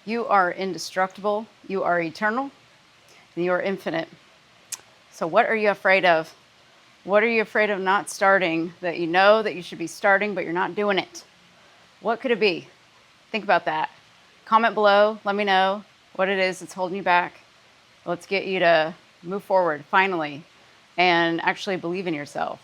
You are indestructible, you are eternal, and you are infinite. So what are you afraid of? What are you afraid of not starting that you know that you should be starting, but you're not doing it? What could it be? Think about that. Comment below, let me know what it is that's holding you back. Let's get you to move forward, finally, and actually believe in yourself.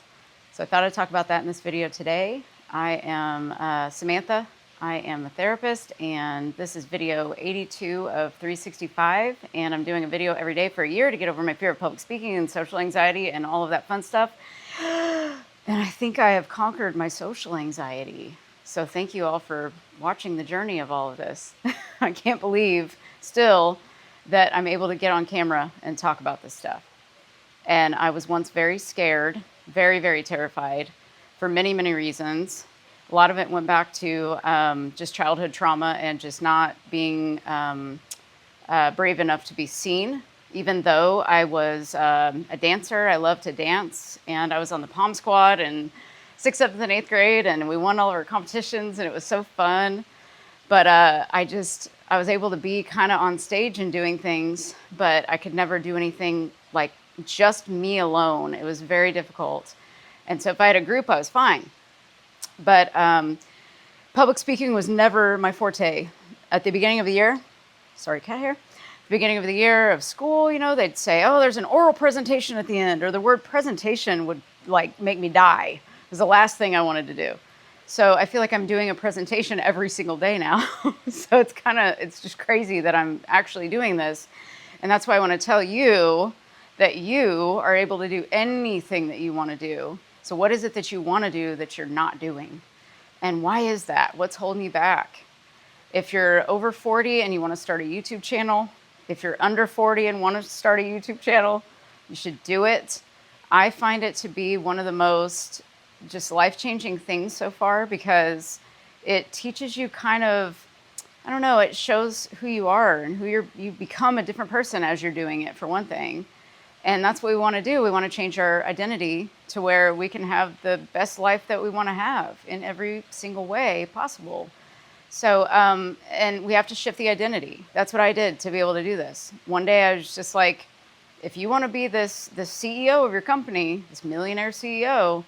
So I thought I'd talk about that in this video today. I am Samantha. I am a therapist, and this is video 82 of 365, and I'm doing a video every day for a year to get over my fear of public speaking and social anxiety and all of that fun stuff. And I think I have conquered my social anxiety. So thank you all for watching the journey of all of this. I can't believe still that I'm able to get on camera and talk about this stuff. And I was once very scared, very, very terrified for many, many reasons. A lot of it went back to just childhood trauma and just not being brave enough to be seen. Even though I was a dancer, I loved to dance, and I was on the Pom Squad in 6th, 7th, and 8th grade, and we won all of our competitions, and it was so fun. But I was able to be kind of on stage and doing things, but I could never do anything like just me alone. It was very difficult. And so if I had a group, I was fine. But public speaking was never my forte. At the beginning of the year, sorry, cat hair. The beginning of the year of school, you know, they'd say, oh, there's an oral presentation at the end, or the word presentation would like make me die. It was the last thing I wanted to do. So I feel like I'm doing a presentation every single day now. So it's just crazy that I'm actually doing this. And that's why I want to tell you that you are able to do anything that you want to do. So what is it that you want to do that you're not doing? And why is that? What's holding you back? If you're over 40 and you want to start a YouTube channel, if you're under 40 and want to start a YouTube channel, you should do it. I find it to be one of the most just life-changing things so far, because it teaches you kind of, I don't know, it shows who you are and you become a different person as you're doing it, for one thing. And that's what we want to do. We want to change our identity to where we can have the best life that we want to have in every single way possible. So, and we have to shift the identity. That's what I did to be able to do this. One day I was just like, if you want to be this CEO of your company, this millionaire CEO,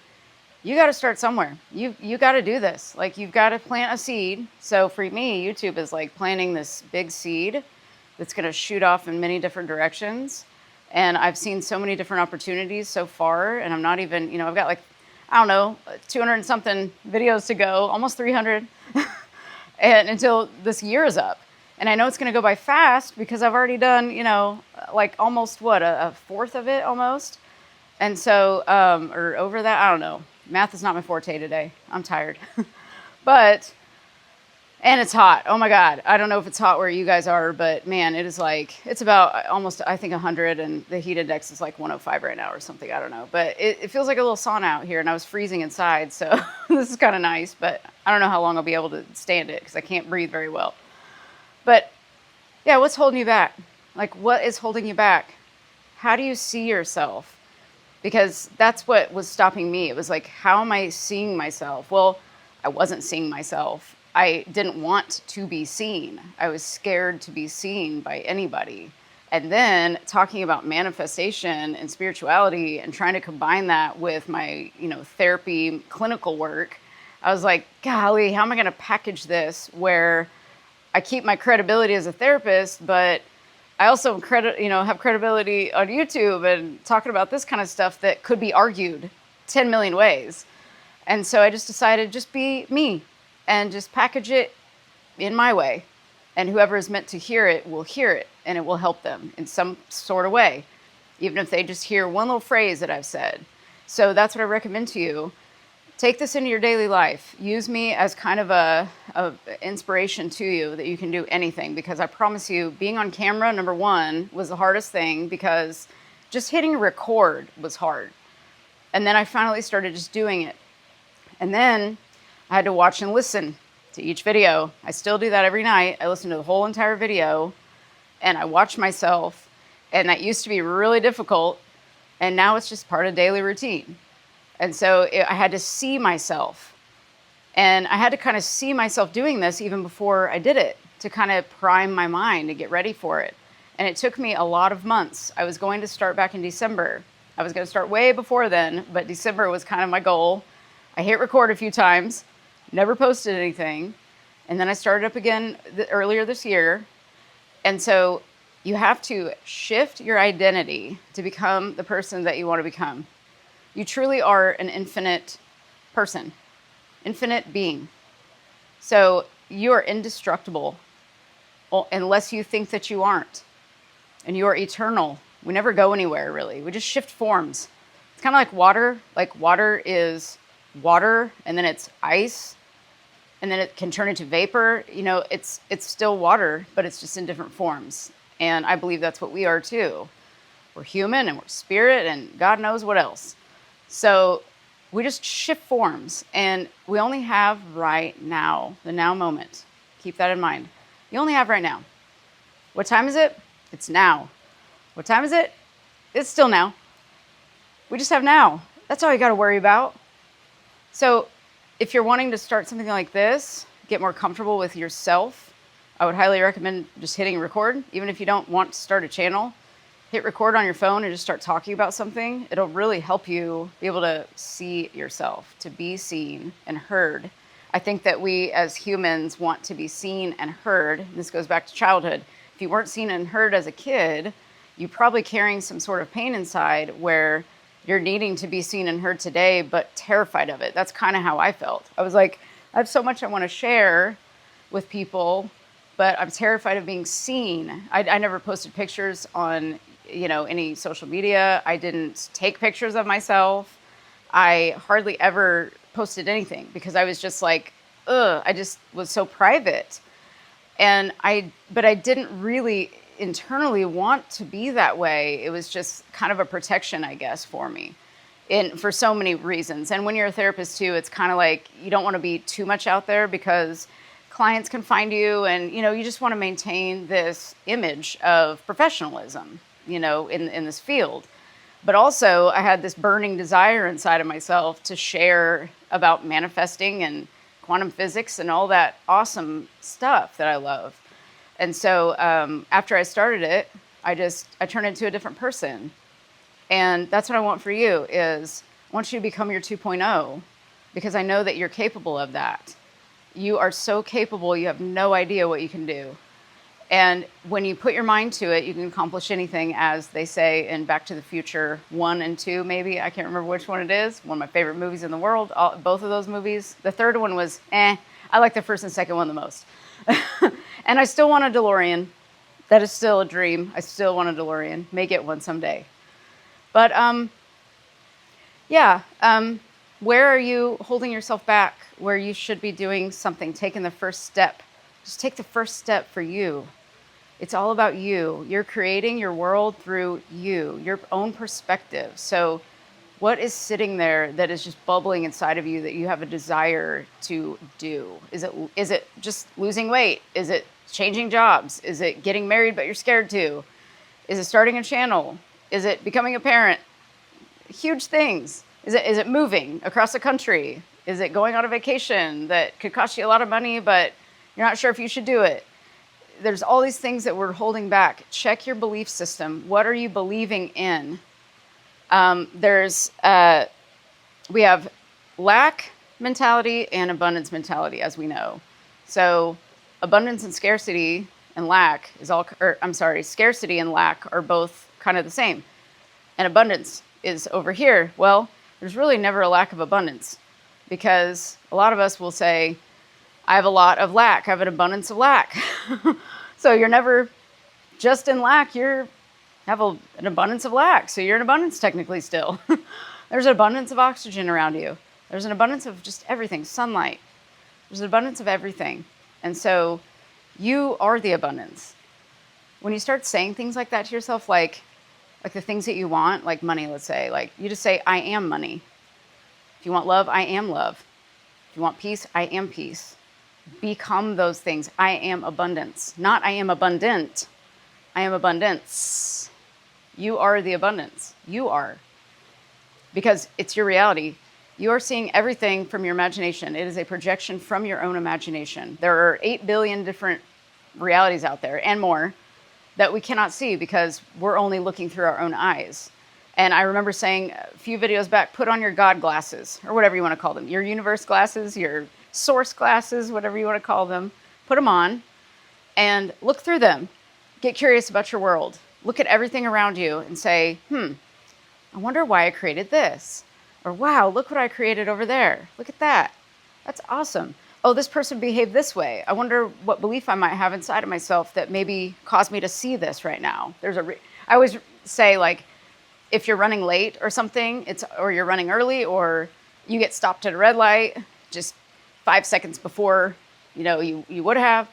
you got to start somewhere. You got to do this. Like, you've got to plant a seed. So for me, YouTube is like planting this big seed that's going to shoot off in many different directions. And I've seen so many different opportunities so far, and I'm not even, you know, I've got like, I don't know, 200 and something videos to go, almost 300, and until this year is up. And I know it's going to go by fast because I've already done, you know, like almost a fourth of it almost. And so, or over that, I don't know. Math is not my forte today. I'm tired. And it's hot. Oh my God. I don't know if it's hot where you guys are, but man, it is like, it's about almost, I think 100, and the heat index is like 105 right now or something. I don't know, but it feels like a little sauna out here, and I was freezing inside. So this is kind of nice, but I don't know how long I'll be able to stand it because I can't breathe very well. But yeah, what's holding you back? Like, what is holding you back? How do you see yourself? Because that's what was stopping me. It was like, how am I seeing myself? Well, I wasn't seeing myself. I didn't want to be seen. I was scared to be seen by anybody. And then talking about manifestation and spirituality and trying to combine that with my, you know, therapy, clinical work, I was like, golly, how am I going to package this where I keep my credibility as a therapist, but I also have credibility on YouTube and talking about this kind of stuff that could be argued 10 million ways. And so I just decided, just be me and just package it in my way. And whoever is meant to hear it will hear it, and it will help them in some sort of way, even if they just hear one little phrase that I've said. So that's what I recommend to you. Take this into your daily life. Use me as kind of a inspiration to you that you can do anything, because I promise you, being on camera, number one, was the hardest thing, because just hitting record was hard. And then I finally started just doing it. And then I had to watch and listen to each video. I still do that every night. I listen to the whole entire video and I watch myself. And that used to be really difficult. And now it's just part of daily routine. And so I had to see myself. And I had to kind of see myself doing this even before I did it, to kind of prime my mind and get ready for it. And it took me a lot of months. I was going to start back in December. I was going to start way before then, but December was kind of my goal. I hit record a few times, never posted anything. And then I started up again earlier this year. And so you have to shift your identity to become the person that you want to become. You truly are an infinite person, infinite being. So you are indestructible unless you think that you aren't. And you are eternal. We never go anywhere, really. We just shift forms. It's kind of like water. Like water is water, and then it's ice, and then it can turn into vapor. You know, it's still water, but it's just in different forms. And I believe that's what we are too. We're human and we're spirit and God knows what else. So we just shift forms, and we only have right now, the now moment. Keep that in mind. You only have right now. What time is it? It's now. What time is it? It's still now. We just have now. That's all you got to worry about. So if you're wanting to start something like this, get more comfortable with yourself, I would highly recommend just hitting record. Even if you don't want to start a channel, hit record on your phone and just start talking about something. It'll really help you be able to see yourself, to be seen and heard. I think that we as humans want to be seen and heard. This goes back to childhood. If you weren't seen and heard as a kid, you're probably carrying some sort of pain inside where you're needing to be seen and heard today, but terrified of it. That's kind of how I felt. I was like, I have so much I want to share with people, but I'm terrified of being seen. I never posted pictures on, any social media. I didn't take pictures of myself. I hardly ever posted anything because I was just like, I just was so private. But I didn't really internally want to be that way. It was just kind of a protection, I guess, for me for so many reasons. And when you're a therapist too, it's kind of like you don't want to be too much out there because clients can find you, and you just want to maintain this image of professionalism, in this field. But also I had this burning desire inside of myself to share about manifesting and quantum physics and all that awesome stuff that I love. And so after I started it, I turned into a different person. And that's what I want for you is I want you to become your 2.0 because I know that you're capable of that. You are so capable, you have no idea what you can do. And when you put your mind to it, you can accomplish anything, as they say in Back to the Future 1 and 2, maybe. I can't remember which one it is. One of my favorite movies in the world, both of those movies. The third one was, I like the first and second one the most. And I still want a DeLorean. That is still a dream. I still want a DeLorean. May get one someday. But, where are you holding yourself back where you should be doing something, taking the first step? Just take the first step for you. It's all about you. You're creating your world through you, your own perspective. So what is sitting there that is just bubbling inside of you that you have a desire to do? Is it just losing weight? Is it changing jobs? Is it getting married but you're scared to? Is it starting a channel? Is it becoming a parent? Huge things. Is it moving across the country? Is it going on a vacation that could cost you a lot of money but you're not sure if you should do it? There's all these things that we're holding back. Check your belief system. What are you believing in? We have lack mentality and abundance mentality, as we know. So abundance and scarcity and lack scarcity and lack are both kind of the same. And abundance is over here. Well, there's really never a lack of abundance because a lot of us will say, I have a lot of lack. I have an abundance of lack. So you're never just in lack. You have an abundance of lack. So you're in abundance technically still. There's an abundance of oxygen around you. There's an abundance of just everything, sunlight. There's an abundance of everything. And so you are the abundance. When you start saying things like that to yourself, like the things that you want, like money, let's say, like you just say, I am money. If you want love, I am love. If you want peace, I am peace. Become those things. I am abundance. Not I am abundant. I am abundance. You are the abundance. You are. Because it's your reality. You are seeing everything from your imagination. It is a projection from your own imagination. There are 8 billion different realities out there and more that we cannot see because we're only looking through our own eyes. And I remember saying a few videos back, put on your God glasses, or whatever you want to call them, your universe glasses, your source glasses, whatever you want to call them. Put them on and look through them. Get curious about your world. Look at everything around you and say, I wonder why I created this. Or, wow, look what I created over there. Look at that. That's awesome. Oh, this person behaved this way. I wonder what belief I might have inside of myself that maybe caused me to see this right now. I always say, like, if you're running late or something, or you're running early, or you get stopped at a red light just 5 seconds before, you would have,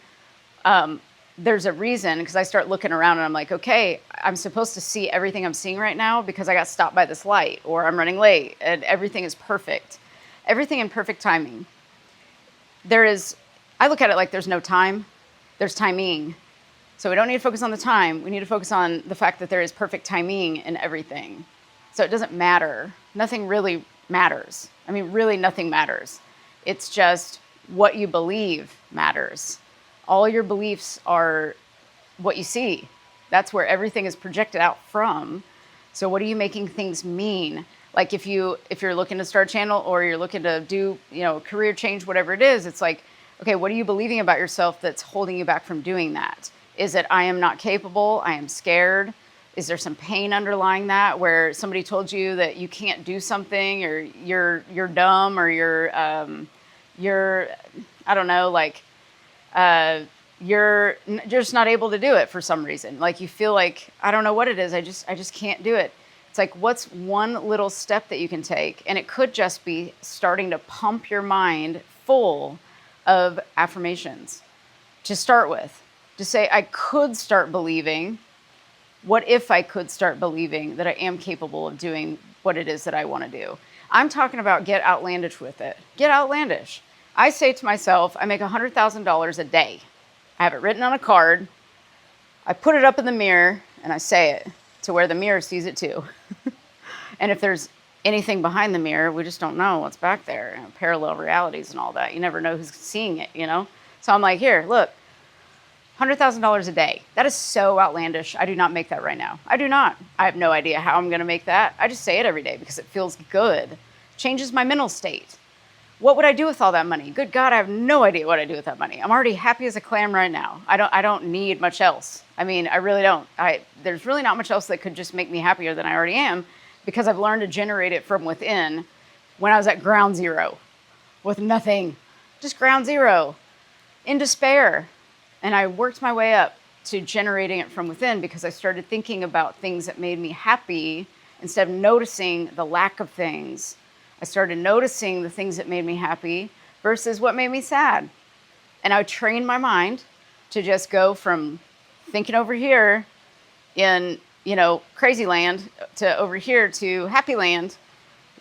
there's a reason, because I start looking around and I'm like, okay, I'm supposed to see everything I'm seeing right now because I got stopped by this light, or I'm running late, and everything is perfect. Everything in perfect timing. I look at it like there's no time, there's timing. So we don't need to focus on the time. We need to focus on the fact that there is perfect timing in everything. So it doesn't matter. Nothing really matters. I mean, really nothing matters. It's just what you believe matters. All your beliefs are what you see. That's where everything is projected out from. So what are you making things mean? Like if you're looking to start a channel, or you're looking to do, career change, whatever it is, it's like, okay, what are you believing about yourself that's holding you back from doing that? Is it, I am not capable, I am scared? Is there some pain underlying that, where somebody told you that you can't do something, or you're dumb, or you're I don't know, like, you're just not able to do it for some reason. Like you feel like, I don't know what it is, I just can't do it. It's like, what's one little step that you can take? And it could just be starting to pump your mind full of affirmations to start with. To say, I could start believing. What if I could start believing that I am capable of doing what it is that I want to do? I'm talking about get outlandish with it. Get outlandish. I say to myself, I make $100,000 a day. I have it written on a card. I put it up in the mirror and I say it to where the mirror sees it too. And if there's anything behind the mirror, we just don't know what's back there. Parallel realities and all that. You never know who's seeing it, So I'm like, here, look. $100,000 a day. That is so outlandish. I do not make that right now. I do not. I have no idea how I'm going to make that. I just say it every day because it feels good. Changes my mental state. What would I do with all that money? Good God, I have no idea what I do with that money. I'm already happy as a clam right now. I don't need much else. I mean, I really don't. There's really not much else that could just make me happier than I already am, because I've learned to generate it from within when I was at ground zero with nothing. Just ground zero. In despair. And I worked my way up to generating it from within, because I started thinking about things that made me happy instead of noticing the lack of things. I started noticing the things that made me happy versus what made me sad. And I trained my mind to just go from thinking over here in, crazy land to over here to happy land.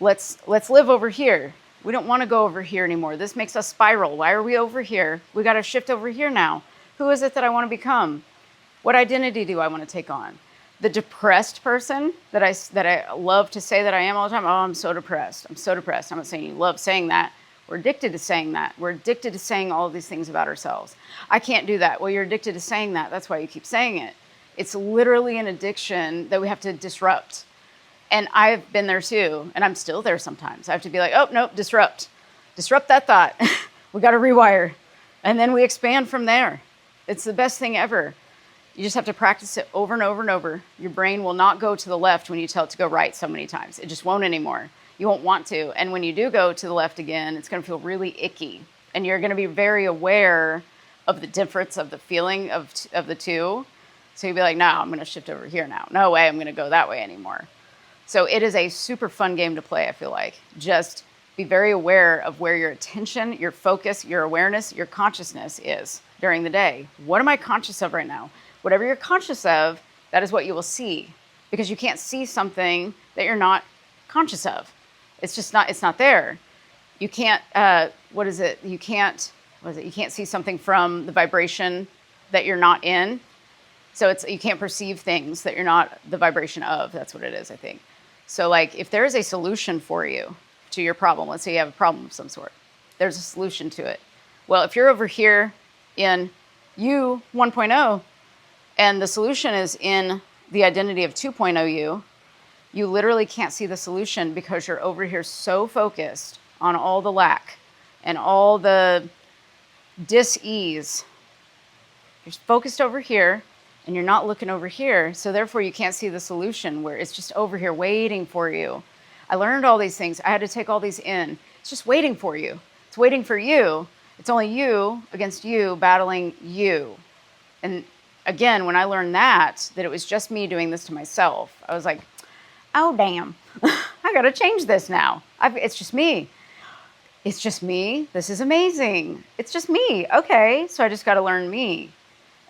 Let's live over here. We don't want to go over here anymore. This makes us spiral. Why are we over here? We got to shift over here now. Who is it that I want to become? What identity do I want to take on? The depressed person that I love to say that I am all the time. Oh, I'm so depressed. I'm so depressed. I'm not saying you love saying that. We're addicted to saying that. We're addicted to saying all of these things about ourselves. I can't do that. Well, you're addicted to saying that. That's why you keep saying it. It's literally an addiction that we have to disrupt. And I've been there too. And I'm still there sometimes. I have to be like, oh, nope, disrupt. Disrupt that thought. We got to rewire. And then we expand from there. It's the best thing ever. You just have to practice it over and over and over. Your brain will not go to the left when you tell it to go right so many times. It just won't anymore. You won't want to. And when you do go to the left again, it's going to feel really icky. And you're going to be very aware of the difference of the feeling of the two. So you'll be like, no, I'm going to shift over here now. No way I'm going to go that way anymore. So it is a super fun game to play, I feel like. Just be very aware of where your attention, your focus, your awareness, your consciousness is during the day. What am I conscious of right now? Whatever you're conscious of, that is what you will see, because you can't see something that you're not conscious of. It's just not, it's not there. You can't, you can't see something from the vibration that you're not in. So you can't perceive things that you're not the vibration of. That's what it is, I think. So like, if there is a solution for you to your problem, let's say you have a problem of some sort, there's a solution to it. Well, if you're over here in you 1.0, and the solution is in the identity of 2.0 you literally can't see the solution because you're over here so focused on all the lack and all the dis-ease. You're focused over here and you're not looking over here. So therefore you can't see the solution where it's just over here waiting for you. I learned all these things. I had to take all these in. It's just waiting for you. It's waiting for you. It's only you against you battling you. And again, when I learned that it was just me doing this to myself, I was like, oh, damn, I got to change this now. It's just me. It's just me. This is amazing. It's just me. Okay, so I just got to learn me.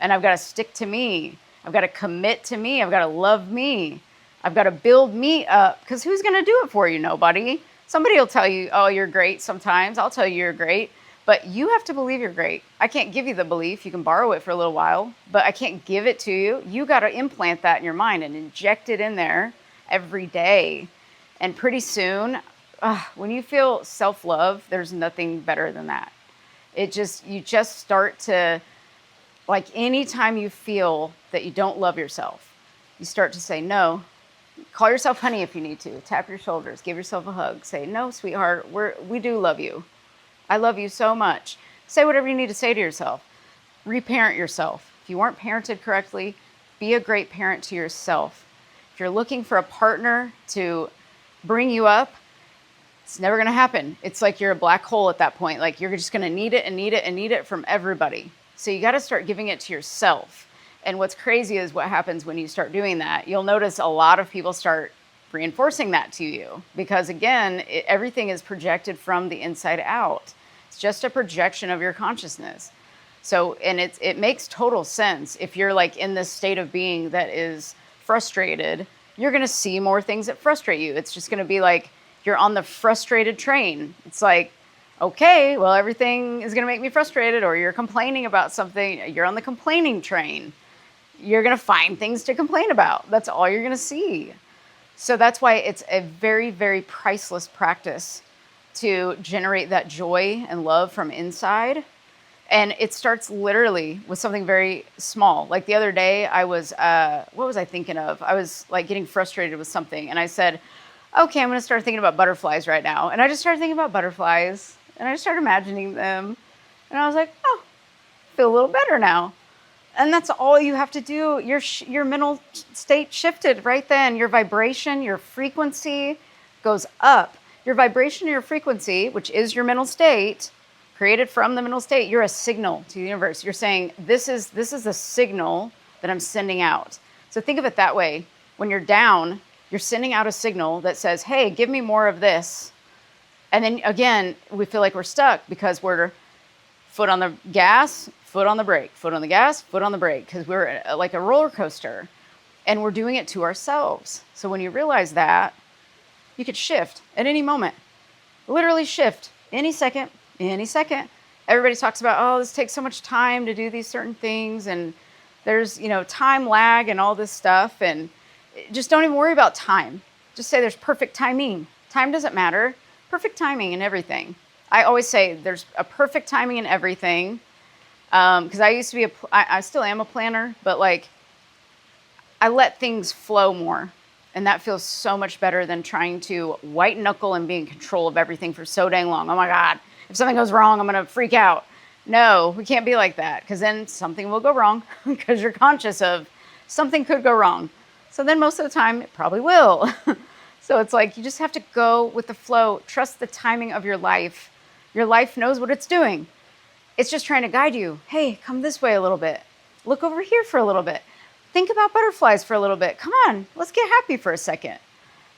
And I've got to stick to me. I've got to commit to me. I've got to love me. I've got to build me up. Because who's going to do it for you? Nobody. Somebody will tell you, oh, you're great sometimes. I'll tell you you're great. But you have to believe you're great. I can't give you the belief. You can borrow it for a little while, but I can't give it to you. You got to implant that in your mind and inject it in there every day. And pretty soon, when you feel self-love, there's nothing better than that. You just start to, like anytime you feel that you don't love yourself, you start to say, no, call yourself honey if you need to, tap your shoulders, give yourself a hug, say, no, sweetheart, we do love you. I love you so much. Say whatever you need to say to yourself. Reparent yourself. If you weren't parented correctly, be a great parent to yourself. If you're looking for a partner to bring you up, it's never going to happen. It's like you're a black hole at that point. Like you're just going to need it and need it and need it from everybody. So you got to start giving it to yourself. And what's crazy is what happens when you start doing that. You'll notice a lot of people start reinforcing that to you because, again, everything is projected from the inside out. It's just a projection of your consciousness. So, and it makes total sense. If you're like in this state of being that is frustrated, you're going to see more things that frustrate you. It's just going to be like you're on the frustrated train. It's like, okay, well, everything is going to make me frustrated, or you're complaining about something. You're on the complaining train. You're going to find things to complain about. That's all you're going to see. So that's why it's a very, very priceless practice to generate that joy and love from inside. And it starts literally with something very small. Like the other day, I was, what was I thinking of? I was like getting frustrated with something. And I said, okay, I'm going to start thinking about butterflies right now. And I just started thinking about butterflies. And I just started imagining them. And I was like, oh, I feel a little better now. And that's all you have to do. Your mental state shifted right then. Your vibration, your frequency goes up. Your vibration or your frequency, which is your mental state, created from the mental state, you're a signal to the universe. You're saying, this is a signal that I'm sending out. So think of it that way. When you're down, you're sending out a signal that says, hey, give me more of this. And then again, we feel like we're stuck because we're foot on the gas, foot on the brake, foot on the gas, foot on the brake, because we're like a roller coaster and we're doing it to ourselves. So when you realize that, you could shift at any moment, literally shift any second. Everybody talks about, oh, this takes so much time to do these certain things. And there's, time lag and all this stuff. And just don't even worry about time. Just say there's perfect timing. Time doesn't matter. Perfect timing in everything. I always say there's a perfect timing in everything. Because I used to be I still am a planner, but like I let things flow more. And that feels so much better than trying to white knuckle and be in control of everything for so dang long. Oh my God, if something goes wrong, I'm going to freak out. No, we can't be like that, because then something will go wrong because you're conscious of something could go wrong. So then most of the time it probably will. So it's like you just have to go with the flow. Trust the timing of your life. Your life knows what it's doing. It's just trying to guide you. Hey, come this way a little bit. Look over here for a little bit. Think about butterflies for a little bit. Come on, let's get happy for a second.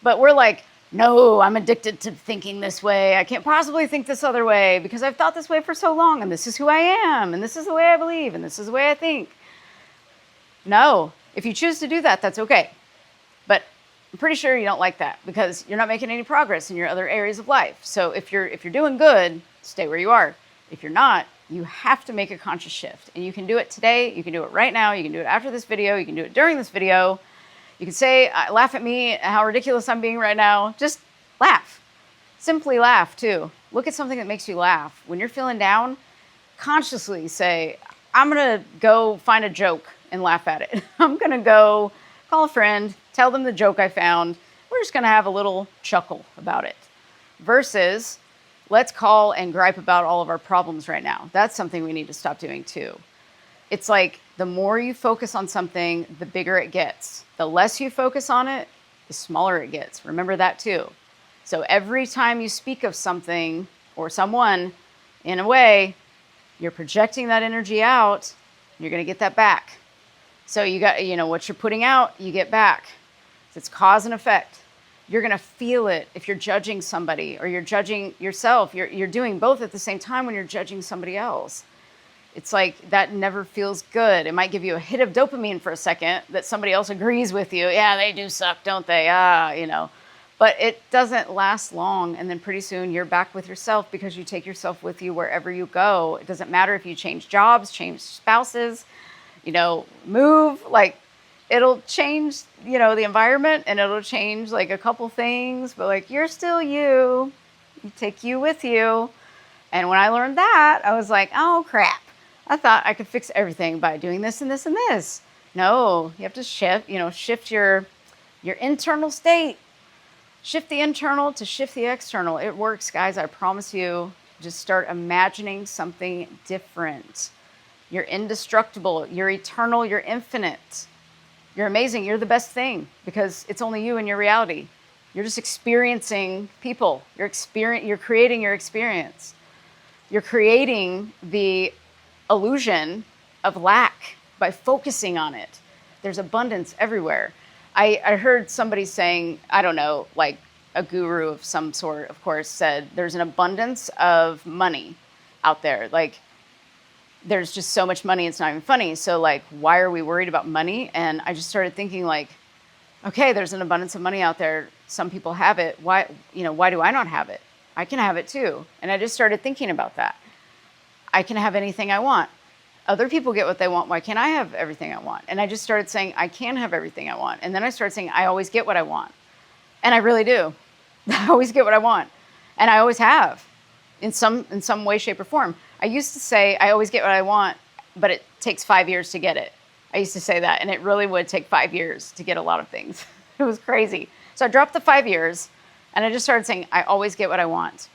But we're like, no, I'm addicted to thinking this way. I can't possibly think this other way because I've thought this way for so long, and this is who I am, and this is the way I believe, and this is the way I think. No, if you choose to do that, that's okay. But I'm pretty sure you don't like that because you're not making any progress in your other areas of life. So if you're doing good, stay where you are. If you're not, you have to make a conscious shift. And you can do it today. You can do it right now. You can do it after this video. You can do it during this video. You can say, laugh at me, how ridiculous I'm being right now. Just laugh. Simply laugh, too. Look at something that makes you laugh. When you're feeling down, consciously say, I'm going to go find a joke and laugh at it. I'm going to go call a friend, tell them the joke I found. We're just going to have a little chuckle about it. Versus, let's call and gripe about all of our problems right now. That's something we need to stop doing too. It's like the more you focus on something, the bigger it gets. The less you focus on it, the smaller it gets. Remember that too. So every time you speak of something or someone, in a way, you're projecting that energy out, you're going to get that back. So you got, what you're putting out, you get back. It's cause and effect. You're going to feel it if you're judging somebody or you're judging yourself. You're doing both at the same time when you're judging somebody else. It's like that never feels good. It might give you a hit of dopamine for a second that somebody else agrees with you. Yeah, they do suck, don't they? But it doesn't last long. And then pretty soon you're back with yourself because you take yourself with you wherever you go. It doesn't matter if you change jobs, change spouses, move. Like, it'll change, the environment, and it'll change like a couple things. But like, you're still you. You take you with you. And when I learned that, I was like, oh, crap. I thought I could fix everything by doing this and this and this. No, you have to shift your internal state. Shift the internal to shift the external. It works, guys. I promise you. Just start imagining something different. You're indestructible. You're eternal. You're infinite. You're amazing. You're the best thing because it's only you and your reality. You're just experiencing people. You're creating your experience. You're creating the illusion of lack by focusing on it. There's abundance everywhere. I heard somebody saying, I don't know, like a guru of some sort, of course, said there's an abundance of money out there. Like, there's just so much money, it's not even funny. So like, why are we worried about money? And I just started thinking like, okay, there's an abundance of money out there. Some people have it. Why do I not have it? I can have it too. And I just started thinking about that. I can have anything I want. Other people get what they want. Why can't I have everything I want? And I just started saying, I can have everything I want. And then I started saying, I always get what I want. And I really do. I always get what I want. And I always have in some way, shape, or form. I used to say, I always get what I want, but it takes 5 years to get it. I used to say that, and it really would take 5 years to get a lot of things. It was crazy. So I dropped the 5 years, and I just started saying, I always get what I want.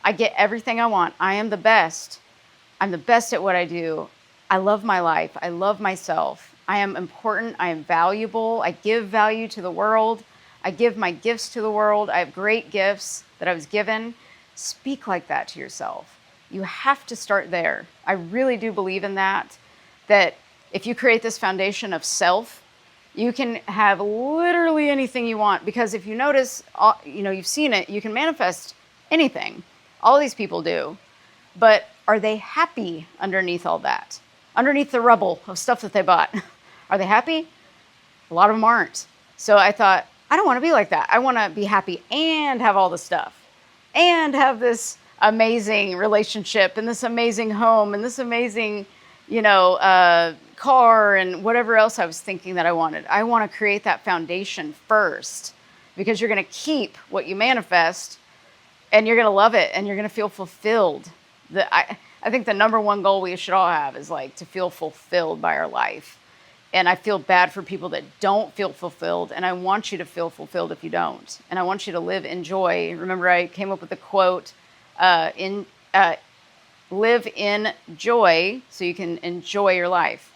I get everything I want. I am the best. I'm the best at what I do. I love my life. I love myself. I am important. I am valuable. I give value to the world. I give my gifts to the world. I have great gifts that I was given. Speak like that to yourself. You have to start there. I really do believe in that if you create this foundation of self, you can have literally anything you want. Because if you notice, you've seen it, you can manifest anything. All these people do. But are they happy underneath all that? Underneath the rubble of stuff that they bought? Are they happy? A lot of them aren't. So I thought, I don't want to be like that. I want to be happy and have all the stuff. And have this amazing relationship and this amazing home and this amazing, car and whatever else I was thinking that I wanted. I want to create that foundation first because you're going to keep what you manifest and you're going to love it and you're going to feel fulfilled. I think the number one goal we should all have is like to feel fulfilled by our life. And I feel bad for people that don't feel fulfilled. And I want you to feel fulfilled if you don't. And I want you to live in joy. Remember, I came up with the quote, live in joy so you can enjoy your life.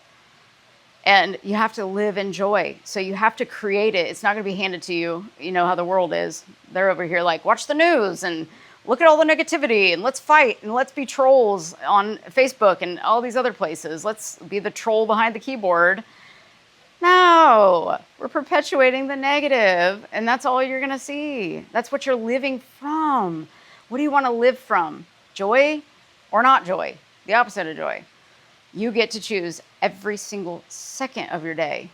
And you have to live in joy. So you have to create it. It's not going to be handed to you. You know how the world is. They're over here like, watch the news and look at all the negativity and let's fight and let's be trolls on Facebook and all these other places. Let's be the troll behind the keyboard. No, we're perpetuating the negative, and that's all you're going to see. That's what you're living from. What do you want to live from? Joy or not joy? The opposite of joy. You get to choose every single second of your day.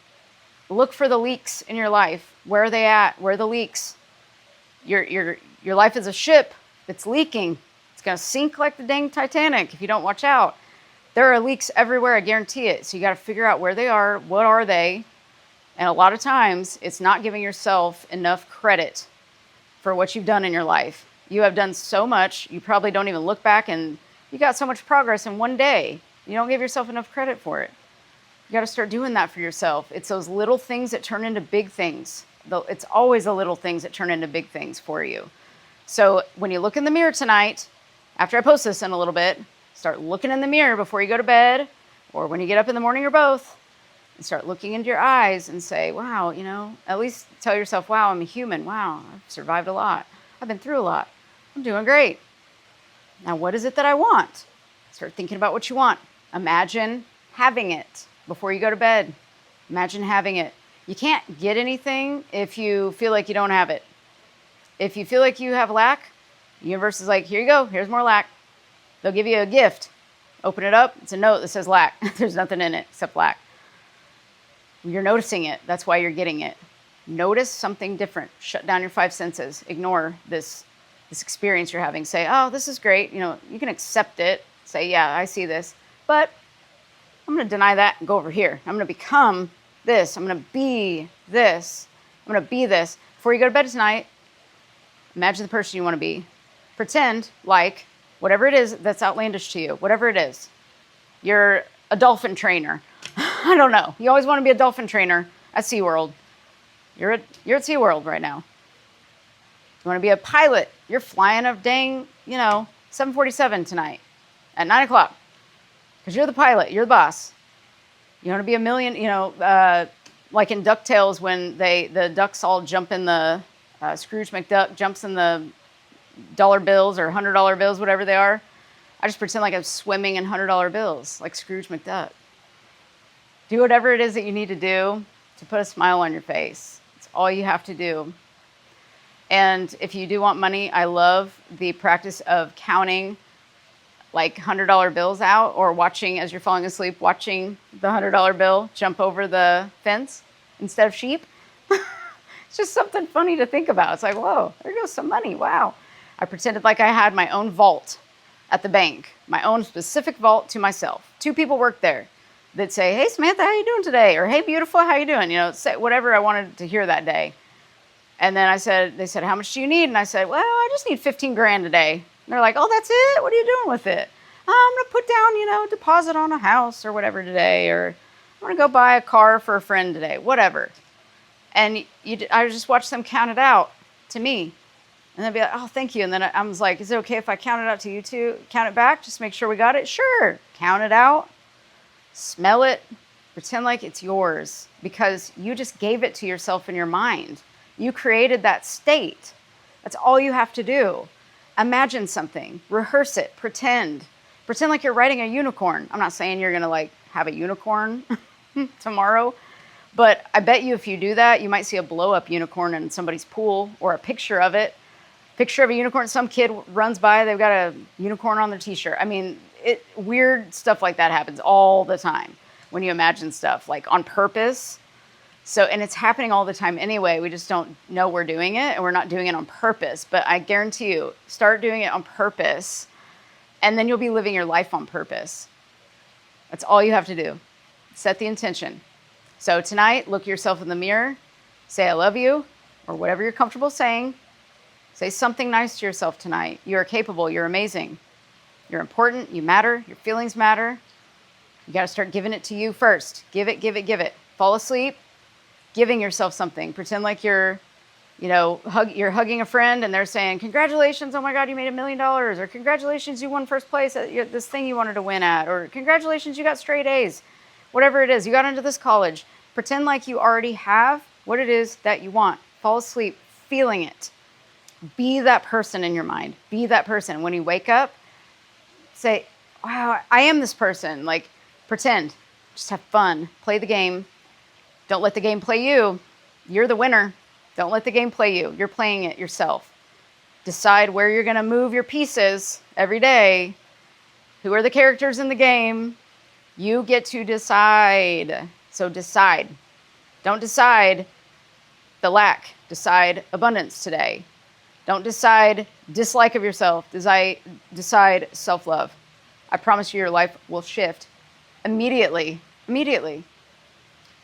Look for the leaks in your life. Where are they at? Where are the leaks? Your life is a ship that's leaking. It's going to sink like the dang Titanic if you don't watch out. There are leaks everywhere, I guarantee it. So you got to figure out where they are, what are they? And a lot of times, it's not giving yourself enough credit for what you've done in your life. You have done so much, you probably don't even look back and you got so much progress in one day. You don't give yourself enough credit for it. You got to start doing that for yourself. It's those little things that turn into big things. It's always the little things that turn into big things for you. So when you look in the mirror tonight, after I post this in a little bit, start looking in the mirror before you go to bed or when you get up in the morning or both, and start looking into your eyes and say, wow, at least tell yourself, wow, I'm a human. Wow, I've survived a lot. I've been through a lot. I'm doing great. Now, what is it that I want? Start thinking about what you want. Imagine having it before you go to bed. Imagine having it. You can't get anything if you feel like you don't have it. If you feel like you have lack, the universe is like, here you go. Here's more lack. They'll give you a gift. Open it up. It's a note that says lack. There's nothing in it except lack. You're noticing it. That's why you're getting it. Notice something different. Shut down your 5 senses. Ignore this experience you're having. Say, oh, this is great. You can accept it. Say, yeah, I see this. But I'm going to deny that and go over here. I'm going to become this. I'm going to be this. I'm going to be this. Before you go to bed tonight, imagine the person you want to be. Pretend like whatever it is that's outlandish to you, whatever it is. You're a dolphin trainer. I don't know. You always want to be a dolphin trainer at SeaWorld. You're at SeaWorld right now. You want to be a pilot. You're flying a dang, 747 tonight at 9 o'clock. Because you're the pilot. You're the boss. You want to be a million, like in DuckTales when the ducks all jump in the, Scrooge McDuck jumps in the dollar bills or $100 bills, whatever they are. I just pretend like I'm swimming in $100 bills, like Scrooge McDuck. Do whatever it is that you need to do to put a smile on your face. It's all you have to do. And if you do want money, I love the practice of counting like $100 bills out or watching as you're falling asleep, watching the $100 bill jump over the fence instead of sheep. It's just something funny to think about. It's like, whoa, there goes some money. Wow. I pretended like I had my own vault at the bank, my own specific vault to myself. 2 people worked there that say, hey, Samantha, how you doing today? Or hey, beautiful, how you doing? Say whatever I wanted to hear that day. And then they said, how much do you need? And I said, well, I just need 15 grand a day. And they're like, oh, that's it? What are you doing with it? I'm going to put down, deposit on a house or whatever today. Or I'm going to go buy a car for a friend today, whatever. And I just watched them count it out to me. And they'd be like, oh, thank you. And then I was like, is it okay if I count it out to you too? Count it back? Just make sure we got it? Sure. Count it out. Smell it. Pretend like it's yours because you just gave it to yourself in your mind. You created that state. That's all you have to do. Imagine something. Rehearse it. Pretend. Pretend like you're riding a unicorn. I'm not saying you're going to have a unicorn tomorrow. But I bet you if you do that, you might see a blow-up unicorn in somebody's pool or a picture of it. Picture of a unicorn. Some kid runs by, they've got a unicorn on their t-shirt. I mean, weird stuff like that happens all the time when you imagine stuff, like on purpose. And it's happening all the time anyway. We just don't know we're doing it, and we're not doing it on purpose. But I guarantee you, start doing it on purpose, and then you'll be living your life on purpose. That's all you have to do. Set the intention. So tonight, look yourself in the mirror, say I love you, or whatever you're comfortable saying. Say something nice to yourself tonight. You are capable. You're amazing. You're important. You matter. Your feelings matter. You got to start giving it to you first. Give it, give it, give it. Fall asleep, giving yourself something. Pretend like you're hugging a friend and they're saying, congratulations, oh my God, you made $1 million. Or congratulations, you won first place at this thing you wanted to win at. Or congratulations, you got straight A's. Whatever it is, you got into this college. Pretend like you already have what it is that you want. Fall asleep, feeling it. Be that person in your mind. Be that person. When you wake up, say, wow, I am this person. Pretend. Just have fun. Play the game. Don't let the game play you. You're the winner. Don't let the game play you. You're playing it yourself. Decide where you're going to move your pieces every day. Who are the characters in the game? You get to decide. So decide. Don't decide the lack. Decide abundance today. Don't decide dislike of yourself. Decide self-love. I promise you your life will shift immediately. Immediately.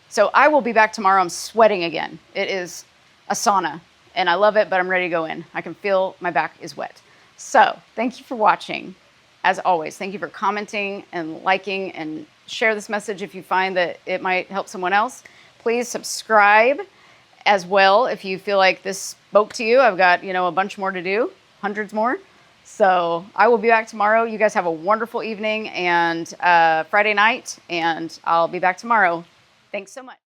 So I will be back tomorrow. I'm sweating again. It is a sauna, and I love it, but I'm ready to go in. I can feel my back is wet. So thank you for watching. as always, thank you for commenting and liking, and share this message if you find that it might help someone else. Please subscribe as well if you feel like this spoke to you. I've got, a bunch more to do, hundreds more. So I will be back tomorrow. You guys have a wonderful evening and Friday night, and I'll be back tomorrow. Thanks so much.